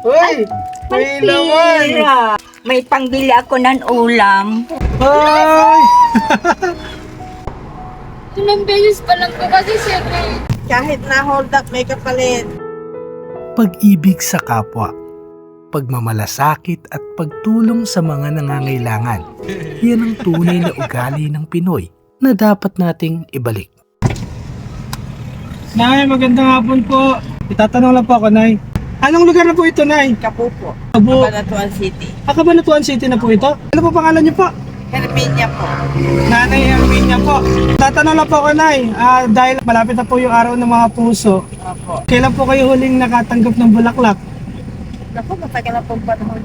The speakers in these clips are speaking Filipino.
Uy! May laman! May pangbili ako ng ulam. Ay! Ilang beses pa lang po kasi sir eh. Kahit na hold up, may kapalit. Pag-ibig sa kapwa, pagmamalasakit at pagtulong sa mga nangangailangan. Yan ang tunay na ugali ng Pinoy na dapat nating ibalik. Nay, magandang hapon po. Itatanong lang po ako, Nay. Anong lugar na po ito, Nay? Kapupo. Kabu. Cabanatuan City. Cabanatuan City na po ito? Ano po pangalan niyo po? Herminia po. Nanay Herminia po. Tatanong lang po ako, Nay. Dahil malapit na po yung araw ng mga puso. Opo. Kailan po kayo huling nakatanggap ng bulaklak? Naku, matagal na pong panahon.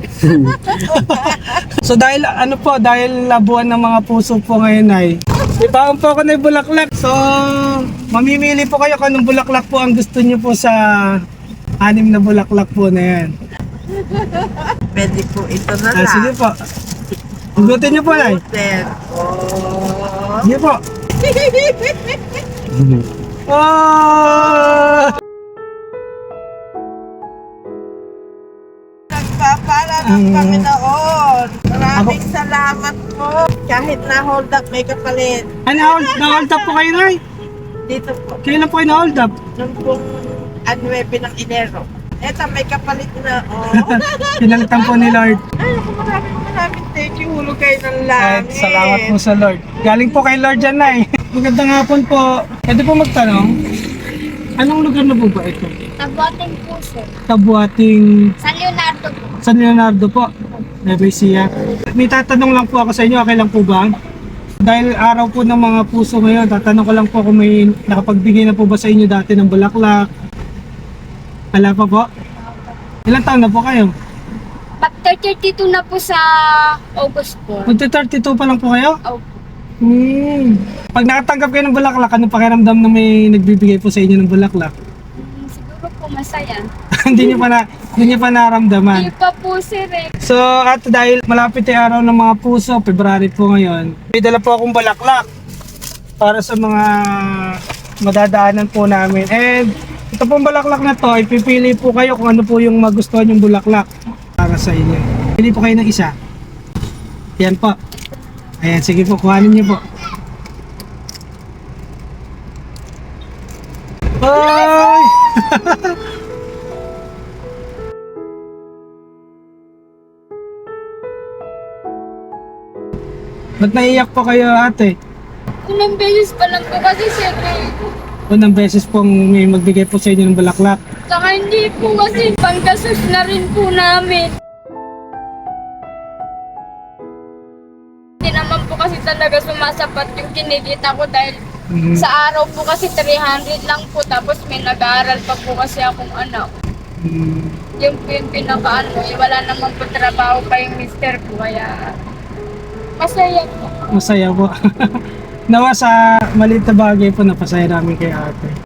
So dahil dahil buwan ng mga puso po ngayon, Nay. Ibaon po ako ng bulaklak. So, mamimili po kayo kung anong bulaklak po ang gusto niyo po sa 6 na bulaklak po na yan. Pwede po ito na lang. Sige po. Hugutin niyo po, Nay. Sir. Oh. Sige po. Oh! Nagpapala ng kami noon. Maraming salamat po. Kahit na hold up, may kapalit. Na-hold up po kayo, Nay? Dito po. Kailan po kayo na-hold up? Nung pong 9 ng Enero. Eto, may kapalit na. Oh. Pinalitan po ni Lord. Ay, naku, maraming thank you. Hulog kayo ng At langit. salamat po sa Lord. Galing po kay Lord yan, Nay. Magandang hapon po. Pwede po magtanong, anong lugar na po ba ito? Tabuating po sir. Kabuating San Leonardo po. San Leonardo po. Nueva Ecija. May tatanong lang po ako sa inyo, okay lang po ba? Dahil araw po ng mga puso ngayon, tatanong ko lang po kung may nakapagbigay na po ba sa inyo dati ng bulaklak? Wala pa po? Ilang taon na po kayo? Pag 32 na po sa August po. Magti-32 pa lang po kayo? Opo. Pag nakatanggap kayo ng bulaklak, ano pakiramdam na may nagbibigay po sa inyo ng bulaklak? Siguro po masaya. hindi niyo pa naramdaman. Hindi pa po sir eh. So, at dahil malapit yung araw ng mga puso, February po ngayon, may dala po akong bulaklak para sa mga madadaanan po namin. And ito pong bulaklak na to, ipipili po kayo kung ano po yung magustuhan yung bulaklak para sa inyo. Pili po kayo ng isa. Yan po. Ayan, sige po, kuhanin niyo po. Bye! Ba't naiyak po kayo, ate? Ilang beses pa lang po kasi sir eh. Unang beses pong may magbigay po sa inyo ng bulaklak. Saka hindi po kasi panggasos na rin po namin. Hindi naman po kasi talaga sumasapat yung kinikita ko dahil sa araw po kasi 300 lang po tapos may nag-aaral pa po kasi akong anak. Yung po yung pinakaano, wala naman po trabaho pa yung mister ko kaya masaya po. Masaya po. Nawa sa maliit na bagay po, napasaya namin kay ate.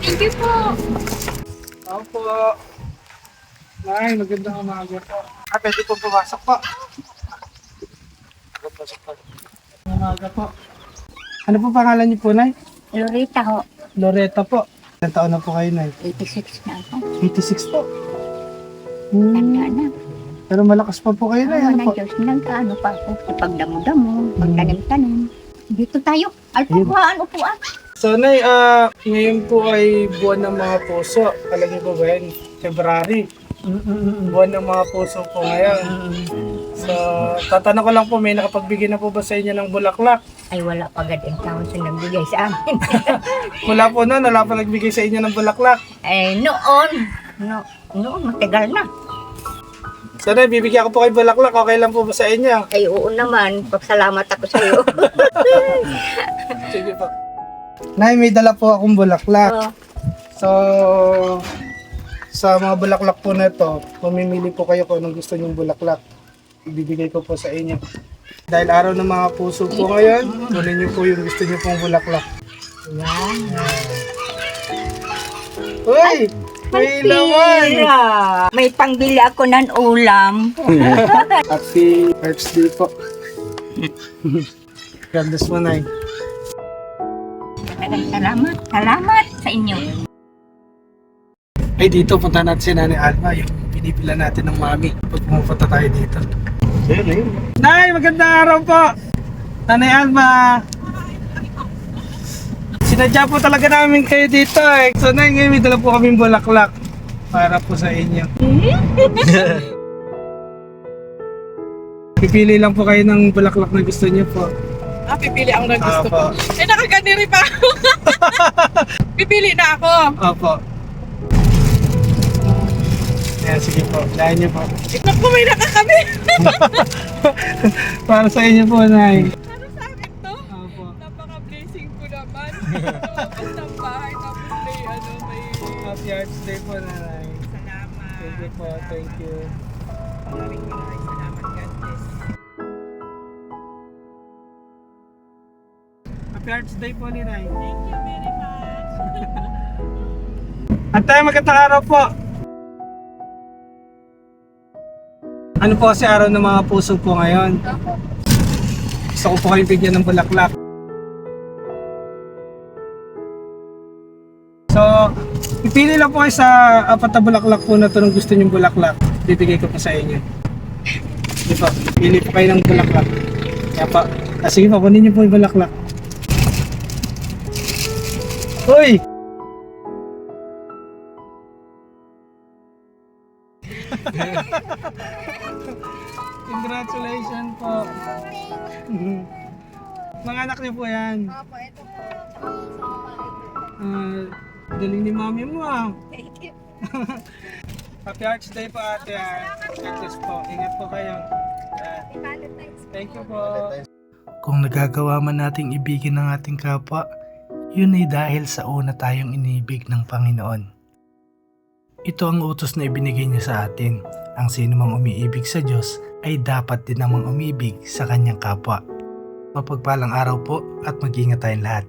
Thank you po. Ako po. Nay, magandang umaga po. Pwede po pumasok po. Pumasok po. Umaga po. Ano po pangalan niyo po, Nay? Lorita ho. Loretta po. Ilang taon na po kayo, Nay? 86 na ako. 86 po. Tanda na. Pero malakas pa po kayo, Nay. Ano Ano ng po? Diyos nagkaano pa ako. Pagdamo-damo, pagtanim-tanim. Dito tayo. Alpaguhaan, upuan. So, Nay, ngayon po ay buwan ng mga puso. Alam niyo po ba yan? February. Buwan ng mga puso po ngayon. So, tatanong ko lang po, may nakapagbigay na po ba sa inyo ng bulaklak? Ay, wala pa agad ang tao sa nagbigay sa amin. Wala po noon, wala pa nagbigay sa inyo ng bulaklak. Ay, noon, matagal na. So, Nay, bibigyan ko po kayo bulaklak. Okay lang po ba sa inyo? Ay, oo naman. Pagsalamat ako sa iyo. Sige po. Nay, may dala po akong bulaklak. So, sa mga bulaklak po na ito, mamimili po kayo kung anong gusto nyong bulaklak. Ibibigay ko po sa inyo. Dahil araw ng mga puso po ngayon, kunin niyo po yung gusto niyo pong bulaklak. Yan. Uy! May laman! May pangbili ako ng ulam. Happy birthday po. God bless mo, Nay. Salamat. Salamat sa inyo. Ay, dito, punta natin si Nanay Alma, yung pinipila natin ng mami pag pumupunta tayo dito. Nay, magandang araw po! Nanay Alma! Sinadya po talaga namin kayo dito eh. So, Nay, ngayon may dala po kaming bulaklak para po sa inyo. Pipili lang po kayo ng bulaklak na gusto niyo po. Pipili ako ng gusto ko. Opo. Nakaganiri pa ako. Pipili na ako. Opo. Ayan, sige po. Lahan niyo po. Naku, may nakakami. Para sa inyo po, Nay. Ano sa akin to? Opo. Napaka-blessing ko naman. Lumabas ng bahay tapos may Happy Arts Day po, Nanay. Salamat. Thank you po. Thank you. Maraming salamat. God bless. Happy Arts Day po, ni Nay. Thank you very much. At tayo, magandang araw po. Ano po kasi araw ng mga puso po ngayon? Gusto ko po kayong bigyan ng bulaklak. So, ipili lang po kayo sa apat na bulaklak po na ito ng gusto nyong bulaklak. Bibigay ko po sa inyo. Sige po, pili po kayo ng bulaklak. Kaya po, sige po, kunin niyo po yung bulaklak. Uy! Congratulations po. Mga anak niyo po yan. Opo, ito po. Galing ni mami mo ah. Thank you. Happy Arts Day po ate. God bless po. Ingat po kayo. Happy Valentine's. Thank you po. Kung nagagawa man nating ibigin ng ating kapwa, yun ay dahil sa una tayong inibig ng Panginoon. Ito ang utos na ibinigay niya sa atin. Ang sino mang umiibig sa Diyos ay dapat din namang umibig sa kanyang kapwa. Mapagpalang araw po at mag-ingat tayong lahat.